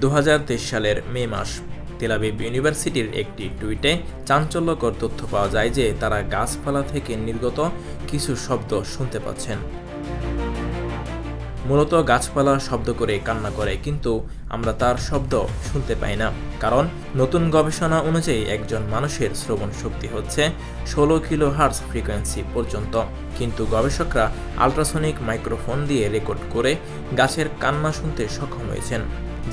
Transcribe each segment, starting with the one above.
2023 সালের মে মাস। Tel Aviv ইউনিভার্সিটির একটি টুইটে চাঞ্চল্যকর তথ্য পাওয়া যায় যে তারা গাছপালা থেকে নির্গত কিছু শব্দ শুনতে পাচ্ছেন। মূলত গাছপালা শব্দ করে কান্না করে, কিন্তু আমরা তার শব্দ শুনতে পাই না। কারণ নতুন গবেষণা অনুযায়ী একজন মানুষের শ্রবণ শক্তি হচ্ছে 16 কিলোহার্টজ ফ্রিকোয়েন্সি পর্যন্ত, কিন্তু গবেষকরা আল্ট্রাসনিক মাইক্রোফোন দিয়ে রেকর্ড করে গাছের কান্না শুনতে সক্ষম হয়েছেন,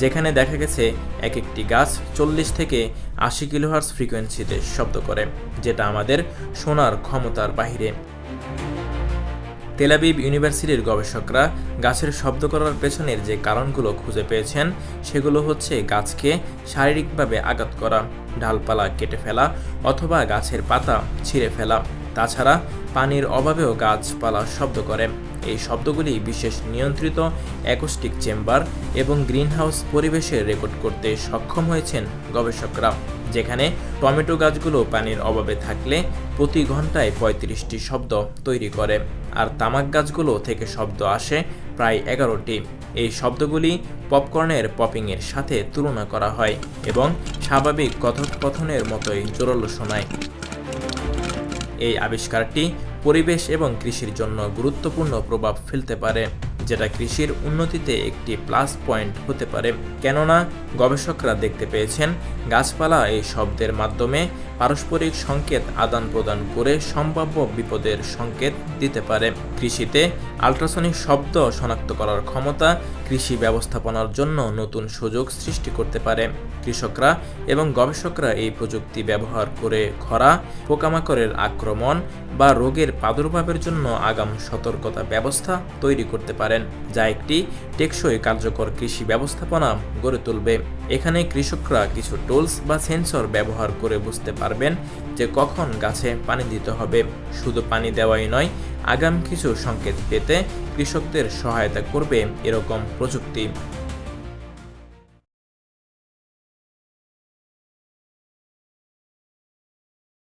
যেখানে দেখা গেছে এক একটি গাছ 40 থেকে 80 কিলোহার্টজ ফ্রিকোয়েন্সিতে শব্দ করে, যেটা আমাদের শোনার ক্ষমতার বাহিরে। তেল আবিব ইউনিভার্সিটির গবেষকরা গাছের শব্দ করার পেছনের যে কারণগুলো খুঁজে পেয়েছেন সেগুলো হচ্ছে গাছকে শারীরিকভাবে আঘাত করা, ডালপালা কেটে ফেলা অথবা গাছের পাতা ছিঁড়ে ফেলা। তাছাড়া পানির অভাবেও গাছপালা শব্দ করে। এই শব্দগুলি বিশেষ নিয়ন্ত্রিত অ্যাকোস্টিক চেম্বার এবং গ্রিনহাউস পরিবেশে রেকর্ড করতে সক্ষম হয়েছেন গবেষকরা, যেখানে টমেটো গাছগুলো পানির অভাবে থাকলে প্রতি ঘন্টায় 35টি শব্দ তৈরি করে, আর তামাক গাছগুলো থেকে শব্দ আসে প্রায় 11টি। এই শব্দগুলি পপকর্নের পপিংয়ের সাথে তুলনা করা হয় এবং স্বাভাবিক কথোপকথনের মতোই জোরালো শোনায়। এই আবিষ্কারটি পরিবেশ এবং কৃষির জন্য গুরুত্বপূর্ণ প্রভাব ফেলতে পারে, যেটা কৃষির উন্নতিতে একটি প্লাস পয়েন্ট হতে পারে। কেননা গবেষকরা দেখতে পেয়েছেন গাছপালা এই শব্দের মাধ্যমে পারস্পরিক সংকেত আদান প্রদান করে সম্ভাব্য বিপদের সংকেত দিতে পারে। কৃষিতে আল্ট্রাসনিক শব্দ শনাক্ত করার ক্ষমতা কৃষি ব্যবস্থাপনার জন্য নতুন সুযোগ সৃষ্টি করতে পারে। কৃষকরা এবং গবেষকরা এই প্রযুক্তি ব্যবহার করে খরা, পোকামাকড়ের আক্রমণ বা রোগের প্রাদুর্ভাবের জন্য আগাম সতর্কতা ব্যবস্থা তৈরি করতে পারেন, যা একটি টেকসই কার্যকর কৃষি ব্যবস্থাপনা গড়ে তুলবে। এখানে কৃষকরা কিছু টুলস বা সেন্সর ব্যবহার করে বুঝতে পারবেন যে কখন গাছে পানি দিতে হবে। শুধু পানি দেওয়াই নয়, আগাম কিছু সংকেত পেতে কৃষকদের সহায়তা করবে এরকম প্রযুক্তি।